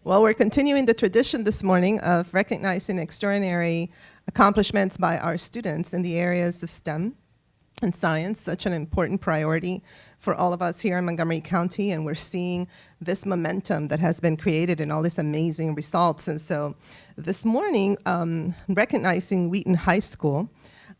Well, we're continuing the tradition this morning of recognizing extraordinary accomplishments by our students in the areas of STEM and science, such an important priority for all of us here in Montgomery County, and we're seeing this momentum that has been created and all these amazing results. And so this morning, recognizing Wheaton High School,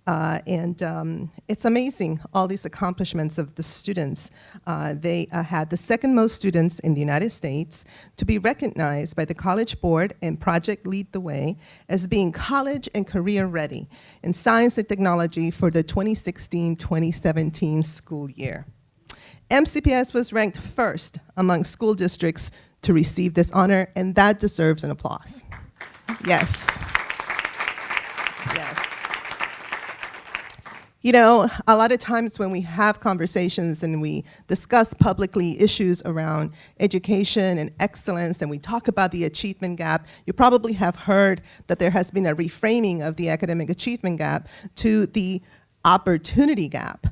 it's amazing, all these accomplishments of the students. They had the second most students in the United States to be recognized by the College Board and Project Lead the Way as being college and career ready in science and technology for the 2016-2017 school year. MCPS was ranked first among school districts to receive this honor, and that deserves an applause. Yes. Yes. You know, a lot of times when we have conversations and we discuss publicly issues around education and excellence and we talk about the achievement gap, you probably have heard that there has been a reframing of the academic achievement gap to the opportunity gap.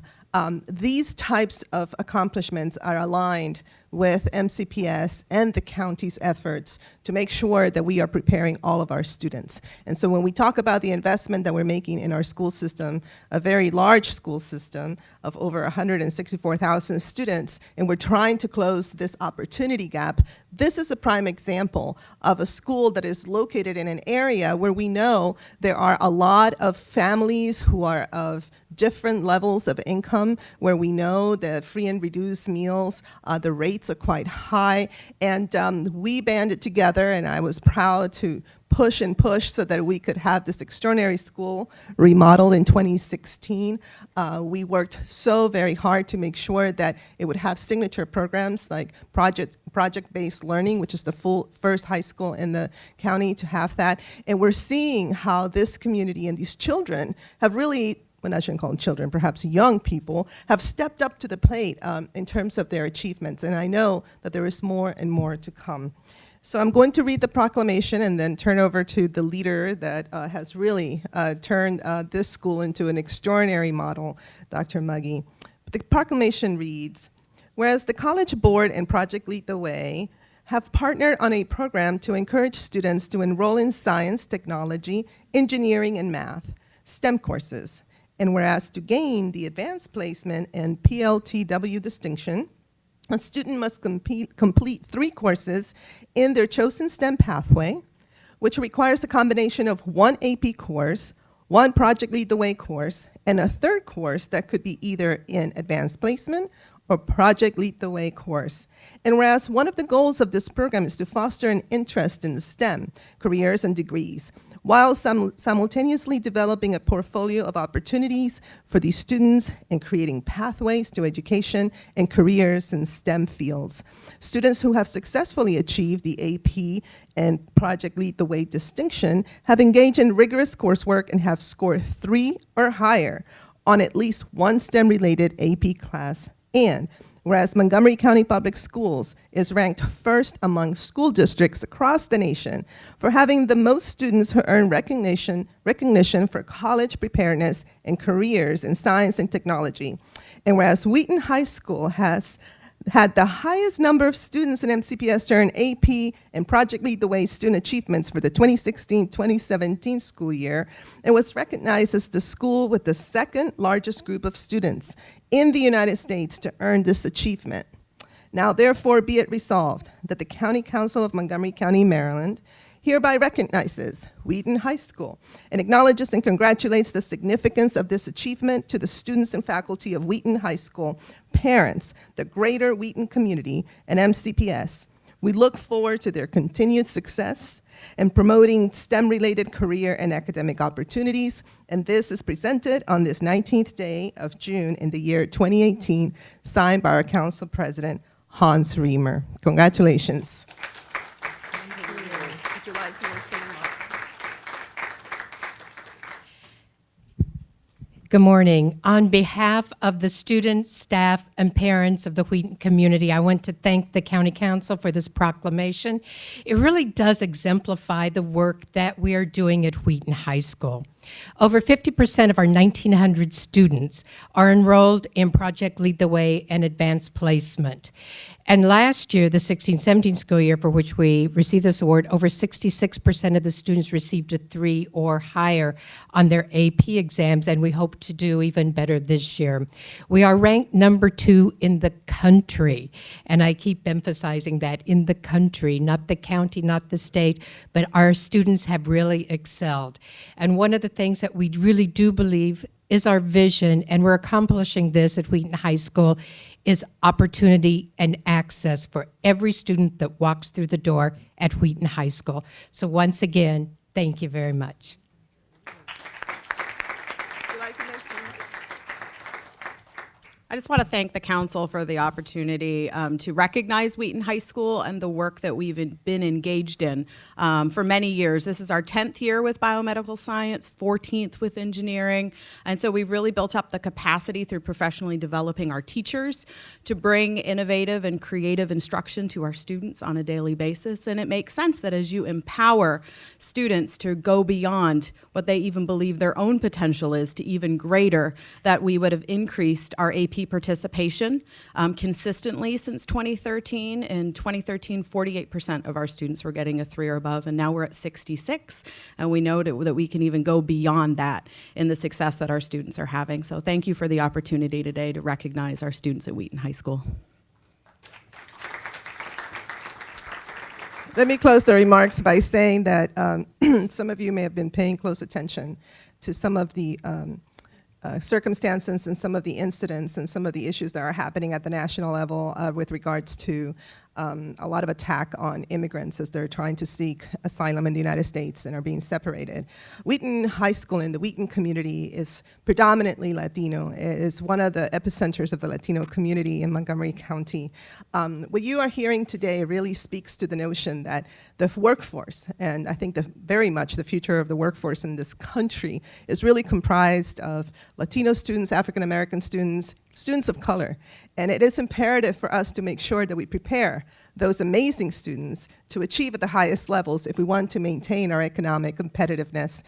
These types of accomplishments are aligned with MCPS and the county's efforts to make sure that we are preparing all of our students. And so when we talk about the investment that we're making in our school system, a very large school system of over 164,000 students, and we're trying to close this opportunity gap, this is a prime example of a school that is located in an area where we know there are a lot of families who are of different levels of income, where we know the free and reduced meals, the rates are quite high, and we banded together, and I was proud to push and push so that we could have this extraordinary school remodeled in 2016. We worked so very hard to make sure that it would have signature programs like project-based learning, which is the first high school in the county to have that. And we're seeing how this community and these children have really, well, I shouldn't call them children, perhaps young people, have stepped up to the plate in terms of their achievements. And I know that there is more and more to come. So I'm going to read the proclamation and then turn over to the leader that has really turned this school into an extraordinary model, Dr. Muggy. The proclamation reads, whereas the College Board and Project Lead the Way have partnered on a program to encourage students to enroll in science, technology, engineering, and math, STEM courses. And whereas to gain the advanced placement and PLTW distinction, a student must complete 3 courses in their chosen STEM pathway, which requires a combination of 1 AP course, 1 Project Lead the Way course, and a 3rd course that could be either in advanced placement or Project Lead the Way course. And whereas one of the goals of this program is to foster an interest in STEM, careers and degrees, while simultaneously developing a portfolio of opportunities for these students and creating pathways to education and careers in STEM fields. Students who have successfully achieved the AP and Project Lead the Way distinction have engaged in rigorous coursework and have scored 3 or higher on at least 1 STEM-related AP class. And whereas Montgomery County Public Schools is ranked first among school districts across the nation for having the most students who earn recognition for college preparedness and careers in science and technology. And whereas Wheaton High School has had the highest number of students in MCPS to earn AP and Project Lead the Way student achievements for the 2016-2017 school year, and was recognized as the school with the 2nd largest group of students in the United States to earn this achievement. Now, therefore, be it resolved that the County Council of Montgomery County, Maryland, hereby recognizes Wheaton High School and acknowledges and congratulates the significance of this achievement to the students and faculty of Wheaton High School, parents, the greater Wheaton community, and MCPS. We look forward to their continued success in promoting STEM-related career and academic opportunities, and this is presented on this 19th day of June in the year 2018, signed by our Council President, Hans Riemer. Congratulations. Good morning. On behalf of the students, staff, and parents of the Wheaton community, I want to thank the County Council for this proclamation. It really does exemplify the work that we are doing at Wheaton High School. Over 50% of our 1,900 students are enrolled in Project Lead the Way and Advanced Placement. And last year, the 16-17 school year for which we received this award, over 66% of the students received a 3 or higher on their AP exams, and we hope to do even better this year. We are ranked number 2 in the country, and I keep emphasizing that, in the country, not the county, not the state, but our students have really excelled. And one of the things that we really do believe is our vision, and we're accomplishing this at Wheaton High School, is opportunity and access for every student that walks through the door at Wheaton High School. So once again, thank you very much. I just want to thank the council for the opportunity to recognize Wheaton High School and the work that we've been engaged in for many years. This is our 10th year with biomedical science, 14th with engineering, and so we've really built up the capacity through professionally developing our teachers to bring innovative and creative instruction to our students on a daily basis. And it makes sense that as you empower students to go beyond what they even believe their own potential is to even greater, that we would have increased our AP participation consistently since 2013. In 2013, 48% of our students were getting a 3 or above, and now we're at 66, and we know that we can even go beyond that in the success that our students are having. So thank you for the opportunity today to recognize our students at Wheaton High School. Let me close the remarks by saying that some of you may have been paying close attention to some of the circumstances and some of the incidents and some of the issues that are happening at the national level with regards to a lot of attack on immigrants as they're trying to seek asylum in the United States and are being separated. Wheaton High School in the Wheaton community is predominantly Latino. It is one of the epicenters of the Latino community in Montgomery County. What you are hearing today really speaks to the notion that the workforce, and I think very much the future of the workforce in this country, is really comprised of Latino students, African American students, students of color. And it is imperative for us to make sure that we prepare those amazing students to achieve at the highest levels if we want to maintain our economic competitiveness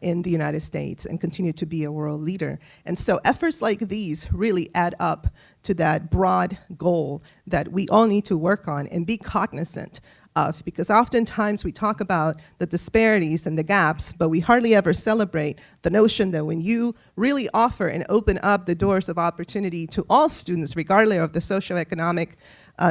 in the United States and continue to be a world leader. And so efforts like these really add up to that broad goal that we all need to work on and be cognizant of, because oftentimes we talk about the disparities and the gaps, but we hardly ever celebrate the notion that when you really offer and open up the doors of opportunity to all students, regardless of the socioeconomic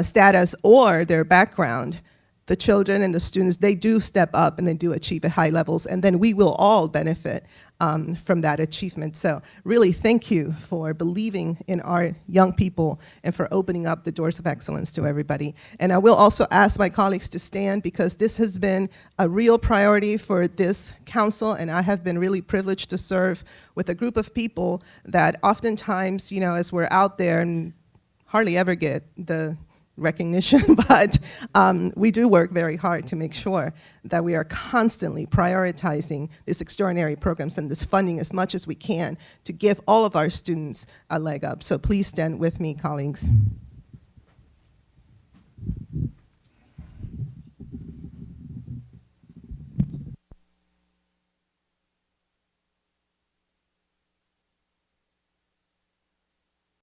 status or their background, the children and the students, they do step up and they do achieve at high levels, and then we will all benefit from that achievement. So really thank you for believing in our young people and for opening up the doors of excellence to everybody. And I will also ask my colleagues to stand, because this has been a real priority for this council, and I have been really privileged to serve with a group of people that oftentimes, you know, as we're out there and hardly ever get the recognition, but we do work very hard to make sure that we are constantly prioritizing these extraordinary programs and this funding as much as we can to give all of our students a leg up. So please stand with me, colleagues.